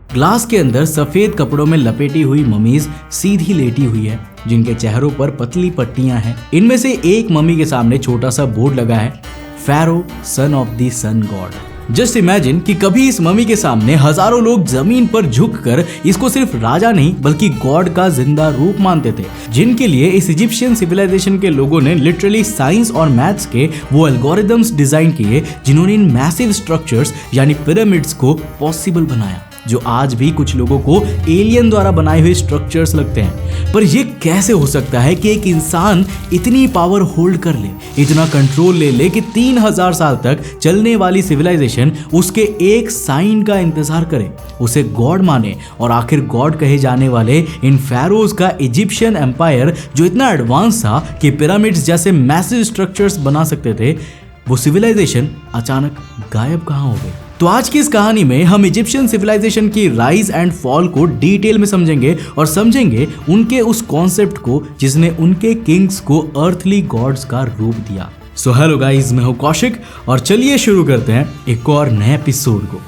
Glass के अंदर सफेद कपड़ों में लपेटी हुई ममीज सीधी लेटी हुई है, जिनके चेहरों पर पतली पट्टियां हैं। इनमें से एक मम्मी के सामने छोटा सा बोर्ड लगा है, pharaoh son of the sun god. Just imagine कि कभी इस मम्मी के सामने हजारों लोग जमीन पर झुककर इसको सिर्फ राजा नहीं बल्कि गॉड का जिंदा रूप मानते थे, जिनके लिए इस इजिप्शियन सिविलाइजेशन के लोगों ने लिटरली साइंस और मैथ्स के वो एल्गोरिदम्स डिजाइन किए जिन्होंने इन मैसिव स्ट्रक्चर्स यानी पिरामिड्स को पॉसिबल बनाया, जो आज भी कुछ लोगों को एलियन द्वारा बनाए हुए स्ट्रक्चर्स लगते हैं। पर यह कैसे हो सकता है कि एक इंसान इतनी पावर होल्ड कर ले, इतना कंट्रोल ले ले कि 3000 साल तक चलने वाली सिविलाइजेशन उसके एक साइन का इंतजार करे, उसे गॉड माने और आखिर गॉड कहे जाने वाले इन फैरोज का इजिप्शियन एम्पायर जो इतना एडवांस था कि पिरामिड्स जैसे मैसिव स्ट्रक्चर्स बना सकते थे, वो सिविलाइजेशन अचानक गायब कहाँ हो गई। तो आज की इस कहानी में हम इजिप्शियन सिविलाइजेशन की राइज एंड फॉल को डिटेल में समझेंगे और समझेंगे उनके उस कॉन्सेप्ट को जिसने उनके किंग्स को अर्थली गॉड्स का रूप दिया। सो हेलो गाइस, मैं हूं कौशिक और चलिए शुरू करते हैं एक और नए एपिसोड को।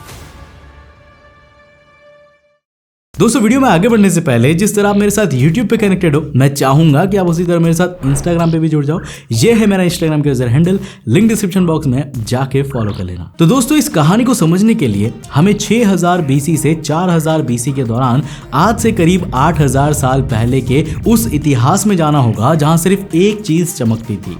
दोस्तों, वीडियो में आगे बढ़ने से पहले जिस तरह आप मेरे साथ YouTube पे कनेक्टेड हो, मैं चाहूंगा कि आप उसी तरह मेरे साथ Instagram पे भी जुड़ जाओ। ये है मेरा Instagram का user handle, link description box में जाके फॉलो कर लेना। तो दोस्तों, इस कहानी को समझने के लिए हमें 6000 BC से 4000 BC के दौरान आज से करीब 8000 साल पहले के उस इतिहास में जाना होगा जहां सिर्फ एक चीज चमकती थी,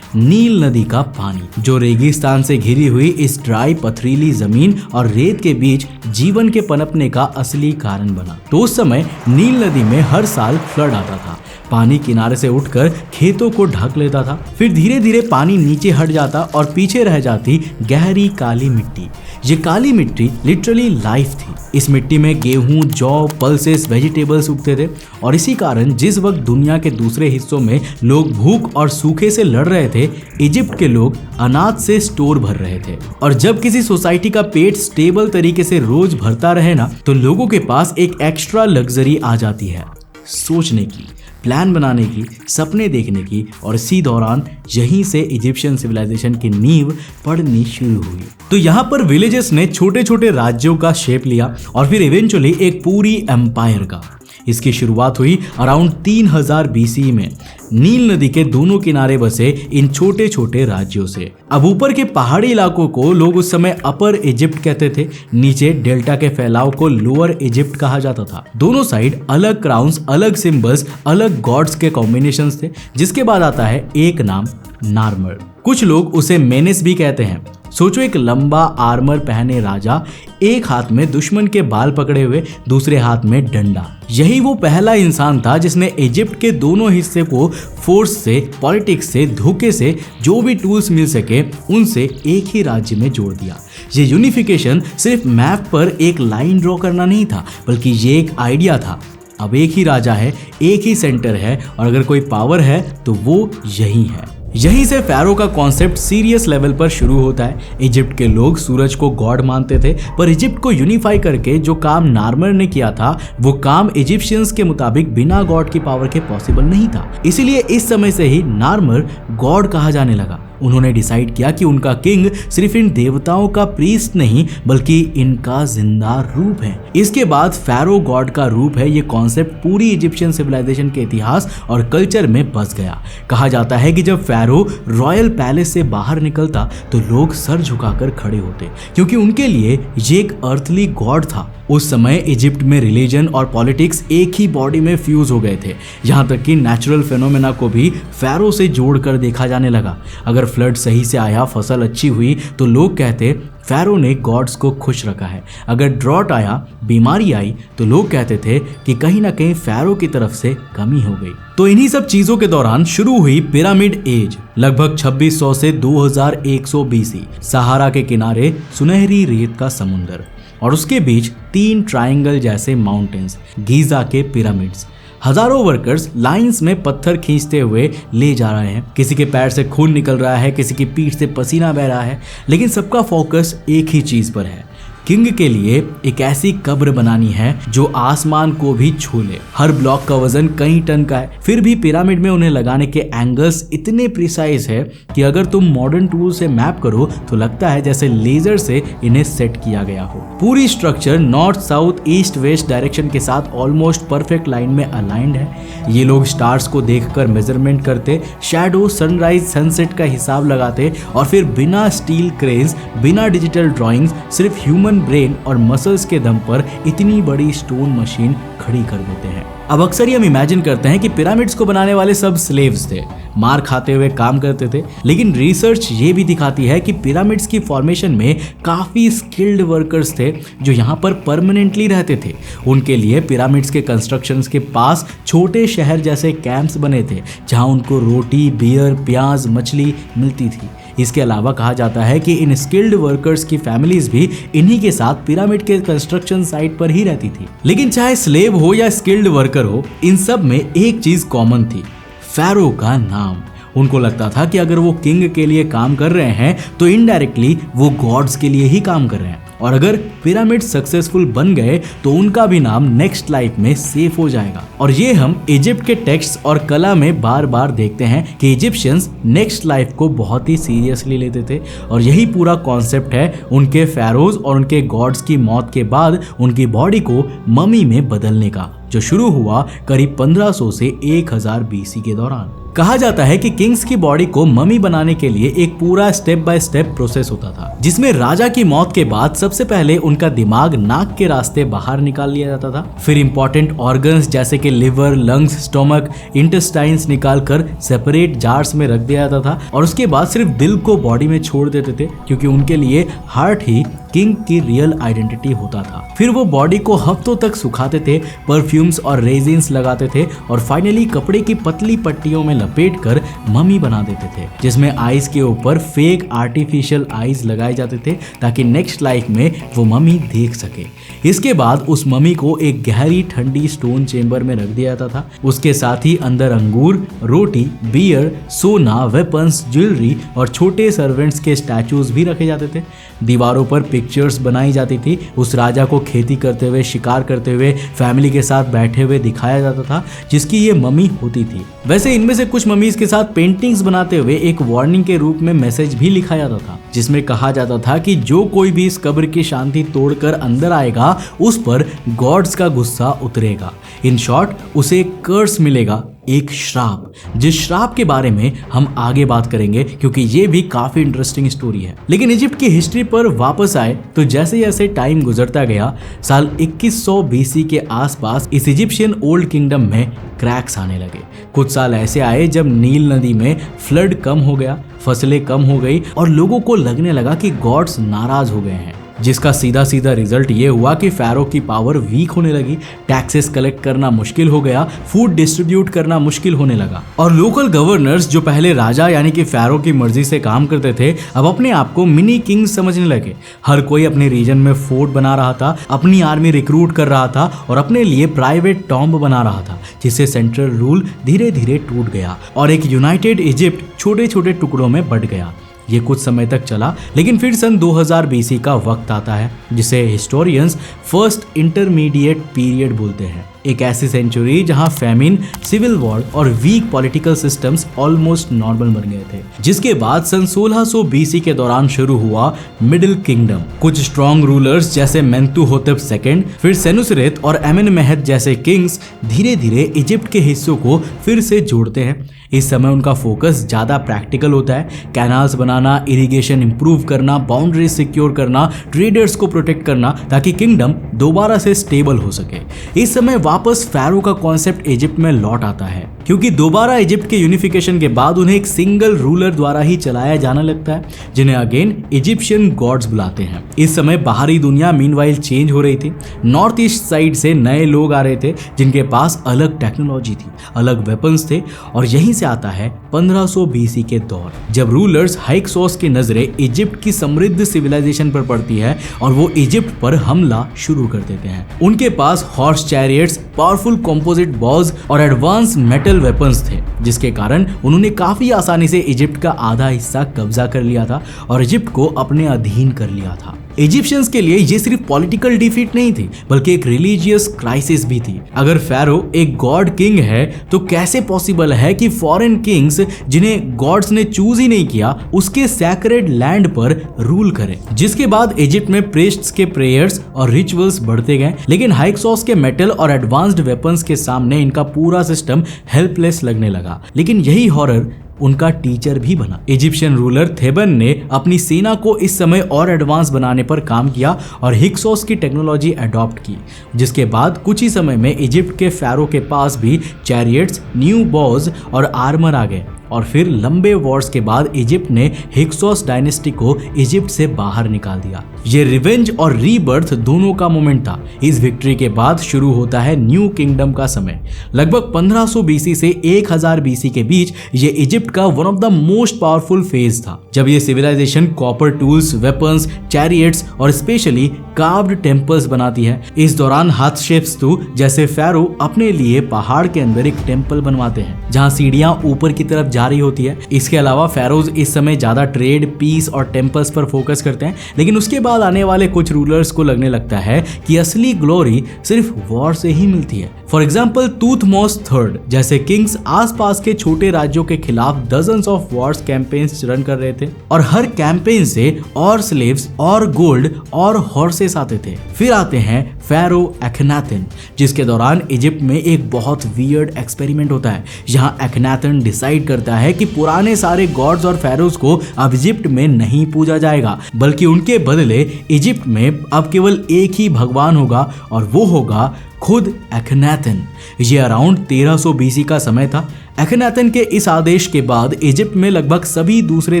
नील नदी का पानी, जो रेगिस्तान से घिरी हुई इस ड्राई पथरीली जमीन और रेत के बीच जीवन के पनपने का असली कारण बना। तो उस समय नील नदी में हर साल फ्लड आता था, पानी किनारे से उठकर खेतों को ढक लेता था, फिर धीरे धीरे पानी नीचे हट जाता और पीछे रह जाती गहरी काली मिट्टी। ये काली मिट्टी लिटरली लाइफ थी। इस मिट्टी में गेहूं, जौ, पल्सेस, वेजिटेबल्स उगते थे और इसी कारण जिस वक्त दुनिया के दूसरे हिस्सों में लोग भूख और सूखे से लड़ रहे थे, इजिप्ट के लोग अनाज से स्टोर भर रहे थे। और जब किसी सोसाइटी का पेट स्टेबल तरीके से रोज भरता रहे ना, तो लोगों के पास एक एक्स्ट्रा लग्जरी आ जाती है, सोचने की, प्लान बनाने की, सपने देखने की। और इसी दौरान यहीं से इजिप्शियन सिविलाइजेशन की नींव पड़नी शुरू हुई। तो यहाँ पर विलेजेस ने छोटे छोटे राज्यों का शेप लिया और फिर इवेंचुअली एक पूरी एम्पायर का। इसकी शुरुआत हुई अराउंड 3000 BC में नील नदी के दोनों किनारे बसे इन छोटे छोटे राज्यों से। अब ऊपर के पहाड़ी इलाकों को लोग उस समय अपर इजिप्ट कहते थे, नीचे डेल्टा के फैलाव को लोअर इजिप्ट कहा जाता था। दोनों साइड अलग क्राउन्स, अलग सिंबल्स, अलग गॉड्स के कॉम्बिनेशंस थे, जिसके बाद आता है एक नाम, नार्मर। कुछ लोग उसे मेनेस भी कहते हैं। सोचो, एक लंबा आर्मर पहने राजा, एक हाथ में दुश्मन के बाल पकड़े हुए, दूसरे हाथ में डंडा। यही वो पहला इंसान था जिसने इजिप्ट के दोनों हिस्से को फोर्स से, पॉलिटिक्स से, धोखे से, जो भी टूल्स मिल सके उनसे एक ही राज्य में जोड़ दिया। ये यूनिफिकेशन सिर्फ मैप पर एक लाइन ड्रॉ करना नहीं था, बल्कि ये एक आइडिया था। अब एक ही राजा है, एक ही सेंटर है और अगर कोई पावर है तो वो यही है। यहीं से फैरो का कॉन्सेप्ट सीरियस लेवल पर शुरू होता है। इजिप्ट के लोग सूरज को गॉड मानते थे, पर इजिप्ट को यूनिफाई करके जो काम नार्मर ने किया था, वो काम इजिप्शियंस के मुताबिक बिना गॉड की पावर के पॉसिबल नहीं था। इसीलिए इस समय से ही नार्मर गॉड कहा जाने लगा। उन्होंने डिसाइड किया कि उनका किंग सिर्फ इन देवताओं का प्रीस्ट नहीं बल्कि इनका जिंदा रूप है। इसके बाद फैरो गॉड का रूप है, ये कॉन्सेप्ट पूरी इजिप्शियन सिविलाइजेशन के इतिहास और कल्चर में बस गया। कहा जाता है कि जब फैरो रॉयल पैलेस से बाहर निकलता तो लोग सर झुकाकर खड़े होते, क्योंकि उनके लिए ये एक अर्थली गॉड था। उस समय इजिप्ट में रिलीजन और पॉलिटिक्स एक ही बॉडी में फ्यूज हो गए थे, यहाँ तक कि नेचुरल फेनोमेना को भी फैरो से जोड़कर देखा जाने लगा। अगर फ्लड सही से आया, फसल अच्छी हुई, तो लोग कहते फैरो ने गॉड्स को खुश रखा है। अगर ड्रॉट आया, बीमारी आई, तो लोग कहते थे कि कहीं ना कहीं फैरो की तरफ से कमी हो गई। तो इन्हीं सब चीजों के दौरान शुरू हुई पिरामिड एज, लगभग 2600 से 2100 BC। सहारा के किनारे सुनहरी रेत का समुंदर और उसके बीच 3 ट्रायंगल जैसे माउंटेन्स, गीजा के पिरामिड्स। हजारों वर्कर्स लाइंस में पत्थर खींचते हुए ले जा रहे हैं। किसी के पैर से खून निकल रहा है, किसी की पीठ से पसीना बह रहा है, लेकिन सबका फोकस एक ही चीज पर है, किंग के लिए एक ऐसी कब्र बनानी है जो आसमान को भी छू ले। हर ब्लॉक का वजन कई टन का है, फिर भी पिरामिड में उन्हें लगाने के एंगल्स इतने प्रिसाइज है कि अगर तुम मॉडर्न टूल से मैप करो तो लगता है जैसे लेजर से इन्हें सेट किया गया हो। पूरी structure north south east west direction के साथ ऑलमोस्ट परफेक्ट लाइन में अलाइंड है। ये लोग स्टार्स को देखकर मेजरमेंट करते, शैडो, सनराइज, सनसेट का हिसाब लगाते और फिर बिना स्टील क्रेन्स, बिना डिजिटल ड्राइंग्स, सिर्फ ह्यूमन ब्रेन और मसल्स के दम पर इतनी बड़ी स्टोन मशीन खड़ी कर देते हैं। अब अक्सर ही हम इमेजिन करते हैं कि पिरामिड्स को बनाने वाले सब स्लेव्स थे, मार खाते हुए काम करते थे, लेकिन रिसर्च ये भी दिखाती है कि पिरामिड्स की फॉर्मेशन में काफ़ी स्किल्ड वर्कर्स थे जो यहाँ पर परमानेंटली रहते थे। उनके लिए पिरामिड्स के कंस्ट्रक्शंस के पास छोटे शहर जैसे कैंप्स बने थे जहाँ उनको रोटी, बियर, प्याज, मछली मिलती थी। इसके अलावा कहा जाता है कि इन स्किल्ड वर्कर्स की फैमिलीज भी इन्हीं के साथ पिरामिड के कंस्ट्रक्शन साइट पर ही रहती थी। लेकिन चाहे स्लेव हो या स्किल्ड वर्कर हो, इन सब में एक चीज कॉमन थी, फैरो का नाम। उनको लगता था कि अगर वो किंग के लिए काम कर रहे हैं तो इनडायरेक्टली वो गॉड्स के लिए ही काम कर रहे हैं, और अगर पिरामिड सक्सेसफुल बन गए तो उनका भी नाम नेक्स्ट लाइफ में सेफ हो जाएगा। और ये हम इजिप्ट के टेक्स्ट और कला में बार बार देखते हैं कि इजिप्शियंस नेक्स्ट लाइफ को बहुत ही सीरियसली लेते थे, और यही पूरा कॉन्सेप्ट है उनके फैरोज और उनके गॉड्स की मौत के बाद उनकी बॉडी को ममी में बदलने का, जो शुरू हुआ करीब 1500 से 1000 BC के दौरान। कहा जाता है कि किंग्स की बॉडी को ममी बनाने के लिए एक पूरा स्टेप बाय स्टेप प्रोसेस होता था, जिसमें राजा की मौत के बाद सबसे पहले उनका दिमाग नाक के रास्ते बाहर निकाल लिया जाता था। फिर इंपॉर्टेंट ऑर्गन्स जैसे कि लिवर, लंग्स, स्टोमक, इंटेस्टाइन्स निकालकर सेपरेट जार्स में रख दिया जाता था, और उसके बाद सिर्फ दिल को बॉडी में छोड़ देते थे, क्योंकि उनके लिए हार्ट ही किंग की रियल आइडेंटिटी होता था। फिर वो बॉडी को हफ्तों तक सुखाते थे, परफ्यूम्स और रेजिन्स लगाते थे, और फाइनली कपड़े की पतली पट्टियों में लपेट कर ममी बना देते थे, जिसमें आईज के ऊपर फेक आर्टिफिशियल आईज लगाए जाते थे ताकि नेक्स्ट लाइफ में वो ममी देख सके। इसके बाद उस ममी को एक गहरी ठंडी स्टोन चेंबर में रख दिया जाता था। उसके साथ ही अंदर अंगूर, रोटी, बियर, सोना, वेपन्स, ज्वेलरी और छोटे सर्वेंट्स के स्टैचूज भी रखे जाते थे। दीवारों पर पिक्चर्स बनाई जाती थी, उस राजा को खेती करते हुए, शिकार करते हुए, फैमिली के साथ बैठे हुए दिखाया जाता था जिसकी ये ममी होती थी। वैसे इनमें से कुछ ममीज के साथ पेंटिंग्स बनाते हुए एक वार्निंग के रूप में मैसेज भी लिखा जाता था, जिसमें कहा जाता था कि जो कोई भी इस कब्र की शांति तोड़कर अंदर आएगा उस पर गॉड्स का गुस्सा उतरेगा। इन शॉर्ट, उसे एक कर्स मिलेगा, एक श्राप, जिस श्राप के बारे में हम आगे बात करेंगे क्योंकि ये भी काफी इंटरेस्टिंग स्टोरी है। लेकिन इजिप्ट की हिस्ट्री पर वापस आए तो जैसे जैसे टाइम गुजरता गया, साल 2100 BC के आसपास इस इजिप्शियन ओल्ड किंगडम में क्रैक्स आने लगे। कुछ साल ऐसे आए जब नील नदी में फ्लड कम हो गया, फसलें कम हो गई और लोगों को लगने लगा कि गॉड्स नाराज हो गए हैं, जिसका सीधा सीधा रिजल्ट ये हुआ कि फैरो की पावर वीक होने लगी, टैक्सेस कलेक्ट करना मुश्किल हो गया, फूड डिस्ट्रीब्यूट करना मुश्किल होने लगा, और लोकल गवर्नर्स जो पहले राजा यानी कि फैरो की मर्जी से काम करते थे, अब अपने आप को मिनी किंग समझने लगे। हर कोई अपने रीजन में फोर्ट बना रहा था, अपनी आर्मी रिक्रूट कर रहा था और अपने लिए प्राइवेट टॉम्ब बना रहा था, जिससे सेंट्रल रूल धीरे धीरे टूट गया और एक यूनाइटेड इजिप्ट छोटे छोटे टुकड़ों में बंट गया। ये कुछ समय तक चला, लेकिन फिर सन 2000 BC का वक्त आता है जिसे हिस्टोरियंस फर्स्ट इंटरमीडिएट पीरियड बोलते हैं। एक ऐसी सेंचुरी जहां फैमिन, सिविल वॉर और weak political systems almost normal बन गए थे, जिसके बाद सन 1600 BC के दौरान शुरू हुआ मिडिल किंगडम। कुछ स्ट्रॉन्ग रूलर्स जैसे मेंतुहोतेप II, फिर सेनुसरेत और एमेनमेहत जैसे किंग्स धीरे धीरे इजिप्ट के हिस्सों को फिर से जोड़ते हैं। इस समय उनका फोकस ज्यादा प्रैक्टिकल होता है, कैनाल्स बनाना, इरिगेशन इंप्रूव करना, बाउंड्रीज सिक्योर करना, ट्रेडर्स को प्रोटेक्ट करना ताकि किंगडम दोबारा से स्टेबल हो सके। इस समय वापस फैरो का कॉन्सेप्ट इजिप्ट में लौट आता है, क्योंकि दोबारा इजिप्ट के यूनिफिकेशन के बाद उन्हें एक सिंगल रूलर द्वारा ही चलाया जाने लगता है, जिन्हें अगेन इजिप्शियन गॉड्स बुलाते हैं। इस समय बाहरी दुनिया मीनवाइल चेंज हो रही थी। नॉर्थ ईस्ट साइड से नए लोग आ रहे थे जिनके पास अलग टेक्नोलॉजी थी, अलग वेपन्स थे, और यहीं से आता है 1500 BC के दौर, जब रूलर्स हाइक्सोस की नजरें इजिप्ट की समृद्ध सिविलाइजेशन पर पड़ती है और वो इजिप्ट पर हमला शुरू कर देते हैं। उनके पास horse chariots, powerful composite bows और एडवांस मेटल वेपन्स थे, जिसके कारण उन्होंने काफी आसानी से इजिप्ट का आधा हिस्सा कब्जा कर लिया था और इजिप्ट को अपने अधीन कर लिया था। इजिप्शियंस के लिए ये सिर्फ पॉलिटिकल डिफीट नहीं थी बल्कि एक रिलीजियस क्राइसिस भी थी। अगर फेरो एक गॉड किंग है तो कैसे पॉसिबल है कि फॉरेन किंग्स जिन्हें गॉड्स ने चूज ही नहीं किया उसके सैक्रेड लैंड पर रूल करे। जिसके बाद इजिप्ट में प्रीस्ट्स के प्रेयर्स और रिचुअल्स बढ़ते गए, लेकिन हाइक्सोस के मेटल और एडवांस्ड वेपन्स के सामने इनका पूरा सिस्टम हेल्पलेस लगने लगा। लेकिन यही हॉरर उनका टीचर भी बना। इजिप्शियन रूलर थेबन ने अपनी सेना को इस समय और एडवांस बनाने पर काम किया और हिक्सोस की टेक्नोलॉजी अडॉप्ट की, जिसके बाद कुछ ही समय में इजिप्ट के फेरो के पास भी चैरियट्स, न्यू बॉज और आर्मर आ गए। और फिर लंबे वॉर्स के बाद इजिप्ट ने हिक्सोस डायनेस्टी को इजिप्ट से बाहर निकाल दिया। ये रिवेंज और रीबर्थ दोनों का मोमेंट था। इस विक्ट्री के बाद शुरू होता है न्यू किंगडम का समय। लगभग 1500 बीसी से 1000 बीसी के बीच ये इजिप्ट का one of the most powerful phase था, जब ये civilization copper tools, weapons, chariots और स्पेशली कार्व्ड टेम्पल्स बनाती है। इस दौरान हाथशेप्सुत जैसे फेरो अपने लिए पहाड़ के अंदर एक टेम्पल बनवाते हैं जहां सीढ़ियां ऊपर की तरफ जा रही होती है। इसके अलावा फेरोज इस समय ज्यादा ट्रेड, पीस और टेम्पल्स पर फोकस करते हैं, लेकिन उसके बाद आने वाले कुछ रूलर्स को लगने लगता है कि असली ग्लोरी सिर्फ वॉर से ही मिलती है। फॉर एग्जाम्पल तुथमोस III जैसे किंग्स आसपास के छोटे राज्यों के खिलाफ dozens of Wars campaigns run कर रहे थे और हर कैंपेन से और स्लेव्स और गोल्ड और हॉर्सेस आते थे। फिर आते हैं फेरो एखनातन, जिसके दौरान इजिप्ट में एक बहुत वियर्ड एक्सपेरिमेंट होता है। यहाँ एखनातन डिसाइड करता है कि पुराने सारे गॉड्स और फेरोज को अब इजिप्ट में नहीं पूजा जाएगा, बल्कि उनके बदले इजिप्ट में अब केवल एक ही भगवान होगा और वो होगा खुद एखनातन। ये अराउंड 1300 बीसी का समय था। एखनातन के इस आदेश के बाद इजिप्ट में लगभग सभी दूसरे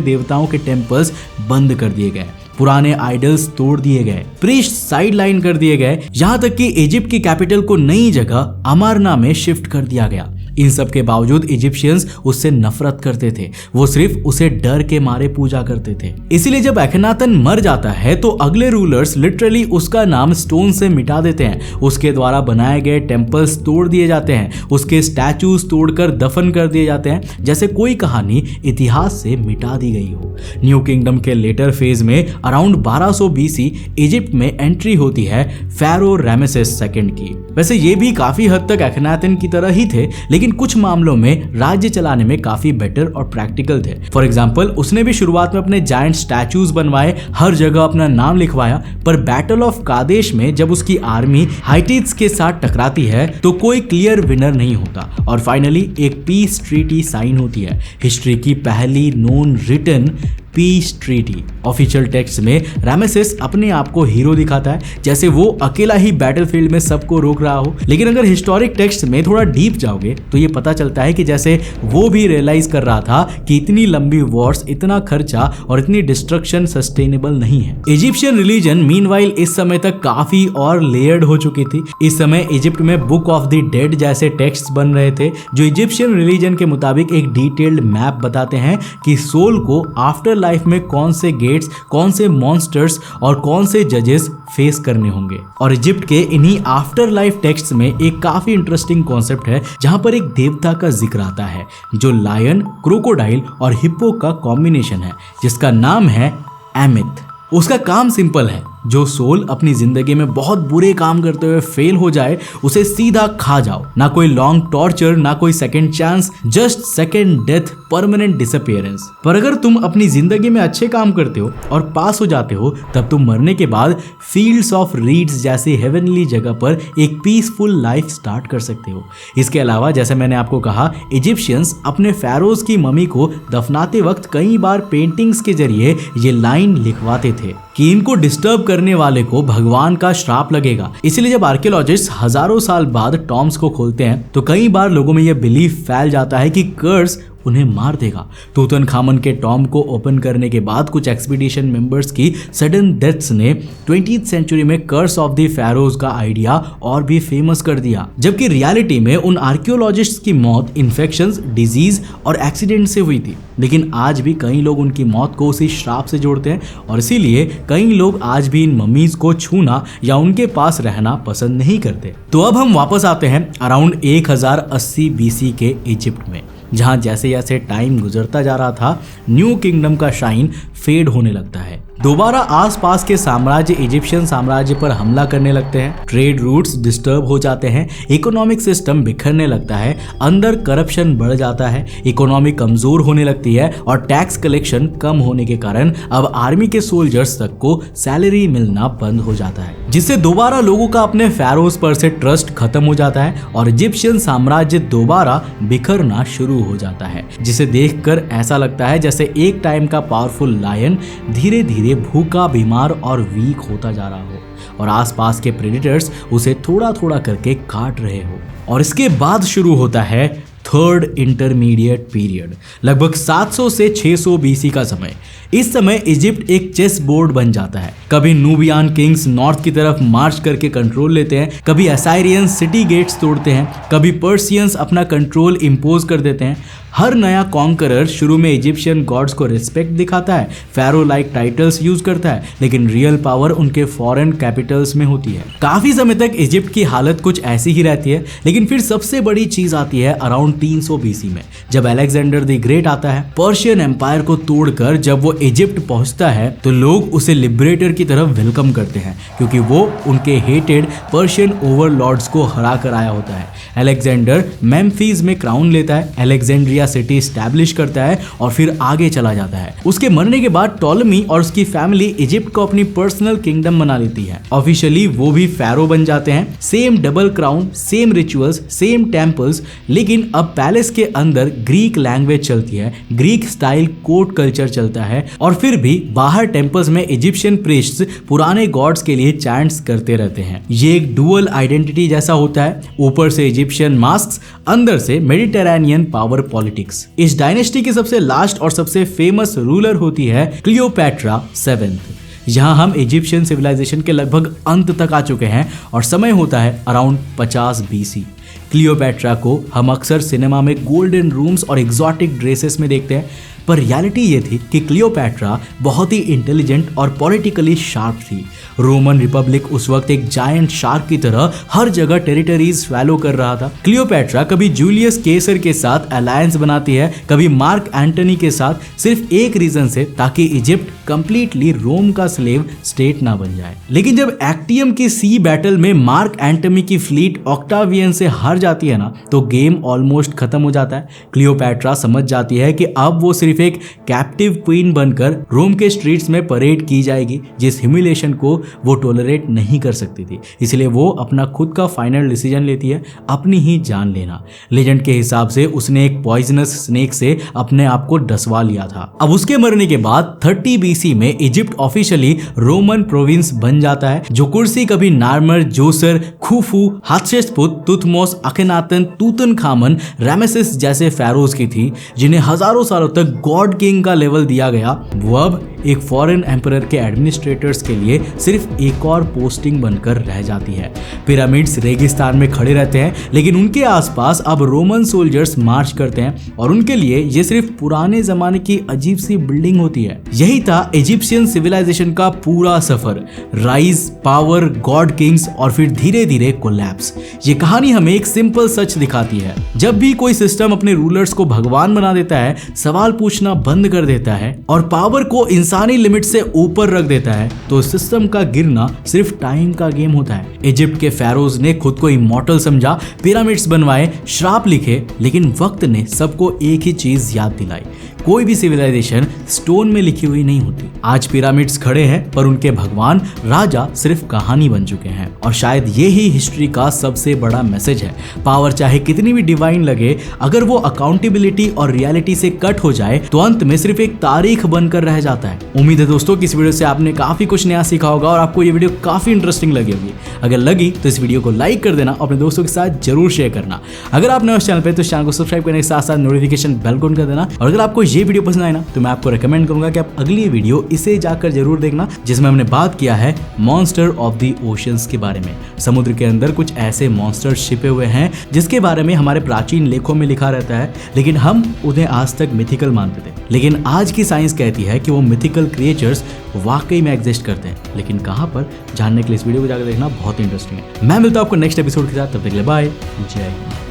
देवताओं के टेम्पल्स बंद कर दिए गए, पुराने आइडल्स तोड़ दिए गए, प्रीस्ट साइड लाइन कर दिए गए, यहाँ तक कि इजिप्ट की कैपिटल को नई जगह अमारना में शिफ्ट कर दिया गया। इन सब के बावजूद इजिप्शियंस उससे नफरत करते थे, वो सिर्फ उसे डर के मारे पूजा करते थे। इसीलिए जब एखनातन मर जाता है तो अगले रूलर्स लिटरली उसका नाम स्टोन से मिटा देते हैं, उसके द्वारा बनाए गए टेम्पल्स तोड़ दिए जाते हैं, उसके स्टैचूज तोड़कर दफन कर दिए जाते हैं, जैसे कोई कहानी इतिहास से मिटा दी गई हो। न्यू किंगडम के लेटर फेज में अराउंड 1200 बीसी इजिप्ट में एंट्री होती है फेरो रामेसेस II की। वैसे ये भी काफी हद तक एखनातन की तरह ही थे, लेकिन कुछ मामलों में राज्य चलाने में काफी बेटर और प्रैक्टिकल थे। फॉर एग्जांपल उसने भी शुरुआत में अपने जायंट स्टैचूज बनवाए, हर जगह अपना नाम लिखवाया, पर बैटल ऑफ कादेश में जब उसकी आर्मी हाइटिट्स के साथ टकराती है तो कोई क्लियर विनर नहीं होता और फाइनली एक पीस ट्रीटी साइन होती है, हिस्ट्री की पहली known written peace treaty. Official text में रामेसेस अपने आप को हीरो दिखाता है, जैसे वो अकेला ही बैटलफील्ड में सबको रोक रहा हो। लेकिन अगर हिस्टोरिक टेक्स्ट में थोड़ा डीप जाओगे तो ये पता चलता है कि जैसे वो भी रियलाइज कर रहा था कि इतनी लंबी वॉर्स, इतना खर्चा और इतनी डिस्ट्रक्शन सस्टेनेबल नहीं है। इजिप्शियन रिलीजन मीनवाइल इस समय तक काफी और लेयर्ड हो चुकी थी। इस समय इजिप्ट में बुक ऑफ द डेड जैसे टेक्स्ट बन रहे थे जो इजिप्शियन रिलीजन के मुताबिक एक डिटेल्ड मैप बताते हैं कि सोल को आफ्टर लाइफ में कौन से गेट्स, कौन से मॉन्स्टर्स और कौन से जजेस फेस करने होंगे। और इजिप्ट के इन्हीं आफ्टर लाइफ टेक्स्ट्स में एक काफी इंटरेस्टिंग कॉन्सेप्ट है जहां पर एक देवता का जिक्र आता है जो लायन, क्रोकोडाइल और हिप्पो का कॉम्बिनेशन है, जिसका नाम है एमिथ। उसका काम सिंपल है, जो सोल अपनी जिंदगी में बहुत बुरे काम करते हुए फेल हो जाए उसे सीधा खा जाओ। ना कोई लॉन्ग टॉर्चर, ना कोई second chance, just second death, permanent disappearance. पर अगर तुम अपनी जिंदगी में अच्छे काम करते हो और पास हो जाते हो तब तुम मरने के बाद फील्ड्स ऑफ रीड्स जैसी हेवनली जगह पर एक पीसफुल लाइफ स्टार्ट कर सकते हो। इसके अलावा जैसे मैंने आपको कहा, इजिप्शियंस अपने फेरोज की मम्मी को दफनाते वक्त कई बार पेंटिंग्स के जरिए ये लाइन लिखवाते थे कि इनको डिस्टर्ब करने वाले को भगवान का श्राप लगेगा। इसलिए जब आर्कियोलॉजिस्ट हजारों साल बाद टॉम्स को खोलते हैं तो कई बार लोगों में यह बिलीफ फैल जाता है कि कर्स उन्हें मार देगा। तूतनखामन के टॉम को ओपन करने के बाद कुछ एक्सपीडिशन मेंबर्स की सडन डेथ्स ने 20th सेंचुरी में कर्स ऑफ द फेरोज का आइडिया और भी फेमस कर दिया, जबकि रियलिटी में उन आर्कियोलॉजिस्ट्स की मौत इन्फेक्शंस, डिजीज और एक्सीडेंट से हुई थी। लेकिन आज भी कई लोग उनकी मौत को उसी श्राप से जोड़ते हैं और इसीलिए कई लोग आज भी इन मम्मीज को छूना या उनके पास रहना पसंद नहीं करते। तो अब हम वापस आते हैं अराउंड 1080 बीसी के इजिप्ट में, जहां जैसे जैसे टाइम गुजरता जा रहा था न्यू किंगडम का शाइन फेड होने लगता है। दोबारा आसपास के साम्राज्य इजिप्शियन साम्राज्य पर हमला करने लगते हैं, ट्रेड रूट्स डिस्टर्ब हो जाते हैं, इकोनॉमिक सिस्टम बिखरने लगता है, अंदर करप्शन बढ़ जाता है, इकोनॉमी कमजोर होने लगती है और टैक्स कलेक्शन कम होने के कारण अब आर्मी के सोल्जर्स तक को सैलरी मिलना बंद हो जाता है, जिससे दोबारा लोगों का अपने फेरोज पर से ट्रस्ट खत्म हो जाता है और इजिप्शियन साम्राज्य दोबारा बिखरना शुरू हो जाता है, जिसे देखकर ऐसा लगता है जैसे एक टाइम का पावरफुल लायन धीरे धीरे भूखा, बीमार और वीक होता जा रहा हो और आसपास के प्रेडेटर्स उसे थोड़ा थोड़ा करके काट रहे हो। और इसके बाद शुरू होता है थर्ड इंटरमीडिएट पीरियड, लगभग 700 से 600 बीसी का समय। इस समय इजिप्ट एक चेस बोर्ड बन जाता है। कभी नूबियान किंग्स नॉर्थ की तरफ मार्च करके कंट्रोल लेते हैं, कभी असायरियंस सिटी गेट्स तोड़ते हैं, कभी पर्सियंस अपना कंट्रोल इंपोज कर देते हैं। हर नया कॉन्करर शुरू में इजिप्शियन गॉड्स को रिस्पेक्ट दिखाता है, फेरो लाइक टाइटल्स यूज करता है, लेकिन रियल पावर उनके फॉरेन कैपिटल्स में होती है। काफी समय तक इजिप्ट की हालत कुछ ऐसी ही रहती है, लेकिन फिर सबसे बड़ी चीज आती है अराउंड 300 बीसी में, जब अलेक्जेंडर द ग्रेट आता है। पर्शियन एम्पायर को तोड़कर जब वो इजिप्ट पहुंचता है तो लोग उसे लिबरेटर की तरफ वेलकम करते हैं, क्योंकि वो उनके हेटेड पर्शियन ओवरलॉर्ड्स को हरा कर आया होता है। अलेक्जेंडर मेम्फिस में क्राउन लेता है, अलेक्जेंड्रिया सिटी स्टैब्लिश करता है और फिर आगे चला जाता है। उसके मरने के बाद टॉलमी और उसकी फैमिली इजिप्ट को अपनी पर्सनल किंगडम बना लेती है। ऑफिशियली वो भी फेरो बन जाते हैं, same double crown, same rituals, same temples, लेकिन अब पैलेस के अंदर ग्रीक लैंग्वेज चलती है, ग्रीक स्टाइल कोर्ट कल्चर चलता है और फिर भी बाहर टेम्पल्स में इजिप्शियन प्रीस्ट्स पुराने गॉड्स के लिए चैंट्स करते रहते हैं। ये एक डुअल आइडेंटिटी जैसा होता है, ऊपर से इजिप्शियन मास्क्स, अंदर से मेडिटेरेनियन पावर पॉलिटिक्स। इस डायनेस्टी की सबसे लास्ट और सबसे फेमस रूलर होती है क्लियोपैट्रा 7th। यहाँ हम इजिप्शियन सिविलाइजेशन के लगभग अंत तक आ चुके हैं और समय होता है अराउंड 50 बीसी। क्लियोपैट्रा को हम अक्सर सिनेमा में गोल्डन रूम्स और एग्जॉटिक ड्रेसेस में देखते हैं, पर रियलिटी ये थी कि क्लियोपैट्रा बहुत ही इंटेलिजेंट और पॉलिटिकली शार्प थी। रोमन रिपब्लिक उस वक्त एक जायंट शार्क की तरह हर जगह टेरिटरीज स्वैलो कर रहा था। क्लियोपैट्रा कभी जूलियस केसर के साथ अलायंस बनाती है, कभी मार्क एंटनी के साथ, सिर्फ एक रीजन से, ताकि इजिप्ट कंप्लीटली रोम का स्लेव स्टेट ना बन जाए। लेकिन जब एक्टियम की सी बैटल में मार्क एंटनी की फ्लीट ऑक्टावियन से हार जाती है ना, तो गेम ऑलमोस्ट खत्म हो जाता है। क्लियोपैट्रा समझ जाती है कि अब वो सिर्फ एक कैप्टिव क्वीन बनकर रोम के स्ट्रीट्स में परेड की जाएगी, जिस ह्यूमिलेशन को वो टॉलरेट नहीं कर सकती थी। इसलिए वो अपना खुद का फाइनल डिसीजन लेती है, अपनी ही जान लेना। लेजेंड के हिसाब से उसने एक पॉइजनस स्नेक से अपने आप को डसवा लिया था। अब उसके मरने के बाद 30 बीसी में इजिप्ट ऑफिशियली रोमन प्रोविंस बन जाता है। जो कुर्सी कभी नार्मर, जोसर, खुफू, हात्शेप्सुत, तुथमोस, अखेनातन, तूतनखामन, रामेसेस जैसे फेरोज की थी, जिन्हें हजारों सालों तक गॉड किंग का लेवल दिया गया, वो अब एक फॉरेन एम्परर के एडमिनिस्ट्रेटर्स के लिए सिर्फ एक और पोस्टिंग बनकर रह जाती है। पिरामिड्स रेगिस्तान में खड़े रहते हैं, लेकिन उनके आसपास अब रोमन सोल्जर्स मार्च करते हैं और उनके लिए ये सिर्फ पुराने जमाने की अजीब सी बिल्डिंग होती है। यही था इजिप्शियन सिविलाइजेशन का पूरा सफर, राइज, पावर, गॉड किंग्स और फिर धीरे धीरे कोलैप्स। ये कहानी हमें एक सिंपल सच दिखाती है, जब भी कोई सिस्टम अपने रूलर्स को भगवान बना देता है, सवाल पूछना बंद कर देता है और पावर को इंसानी लिमिट से ऊपर रख देता है, तो सिस्टम का गिरना सिर्फ टाइम का गेम होता है। इजिप्ट के फेरोज ने खुद को इमॉर्टल समझा, पिरामिड्स बनवाए, श्राप लिखे, लेकिन वक्त ने सबको एक ही चीज याद दिलाई, कोई भी सिविलाइजेशन स्टोन में लिखी हुई नहीं होती। आज पिरामिड्स खड़े हैं, पर उनके भगवान, राजा सिर्फ कहानी बन चुके हैं। और शायद ये ही हिस्ट्री का सबसे बड़ा मैसेज है। पावर चाहे कितनी भी डिवाइन लगे, अगर वो अकाउंटेबिलिटी और रियलिटी से कट हो जाए तो अंत में सिर्फ एक तारीख बनकर रह जाता है। उम्मीद है दोस्तों कि इस वीडियो से आपने काफी कुछ नया सीखा होगा और आपको ये वीडियो काफी इंटरेस्टिंग लगी होगी। अगर लगी तो इस वीडियो को लाइक कर देना, अपने दोस्तों के साथ जरूर शेयर करना। अगर आप नए चैनल पे तो चैनल को सब्सक्राइब करने के साथ साथ नोटिफिकेशन बेल को ऑन कर देना। और अगर आपको ये वीडियो पसंद आए ना, तो मैं आपको रेकमेंड करूंगा कि आप अगली वीडियो इसे जाकर जरूर देखना, जिसमें हमने बात किया है मॉन्स्टर ऑफ द ओशंस के बारे में। समुद्र के अंदर कुछ ऐसे मॉन्स्टर छिपे हुए हैं जिसके बारे में हमारे प्राचीन लेखों में लिखा रहता है, लेकिन हम उन्हें आज तक मिथिकल मानते थे। लेकिन आज की साइंस कहती है कि वो मिथिकल क्रिएचर्स वाकई में एग्जिस्ट करते हैं, लेकिन कहां पर, जानने के लिए इस वीडियो को जाकर देखना बहुत इंटरेस्टिंग है। मैं मिलता हूं आपको नेक्स्ट एपिसोड के साथ, तब तक के लिए बाय, जय हिंद।